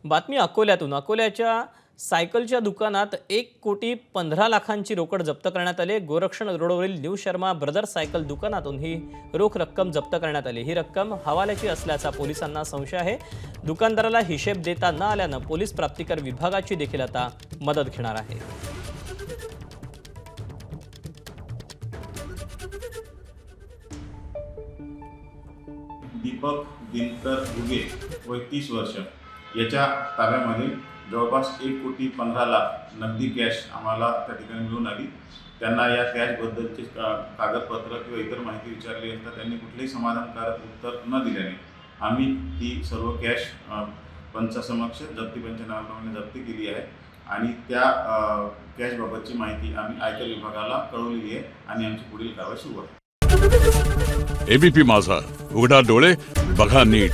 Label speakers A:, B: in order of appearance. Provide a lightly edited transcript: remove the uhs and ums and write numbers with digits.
A: बातमी अकोल्यातून। अकोल्याच्या सायकलच्या दुकानात 1,15,00,000ची रोकड जप्त करण्यात आली। गोरक्षण रोडवरील न्यू शर्मा ब्रदर्स सायकल दुकानातून ही रोख रक्कम जप्त करण्यात आली। ही रक्कम हवाल्याची असल्याचा पोलिसांना संशय आहे। दुकानदाराला हिशेब देता न आल्यानं पोलीस प्राप्तिकर विभागाची देखील आता मदत घेणार आहे।
B: दीपक दिनकर घुगे वय 30 वर्ष याच्या ताब्यामध्ये जवळपास 1,15,00,000 नगदी कॅश आम्हाला त्या ठिकाणी मिळून आली। त्यांना या कॅशबद्दलचे कागदपत्र किंवा इतर माहिती विचारली असता त्यांनी कुठलेही समाधानकारक उत्तर न दिल्याने आम्ही ती सर्व कॅश पंचासमक्ष जप्ती पंचनाम्याप्रमाणे जप्ती केली आहे आणि त्या कॅशबाबतची माहिती आम्ही आयकर विभागाला कळवलेली आहे आणि आमची पुढील कारवाई सुरू आहे।
C: एबीपी माझा, उघडा डोळे बघा नीट।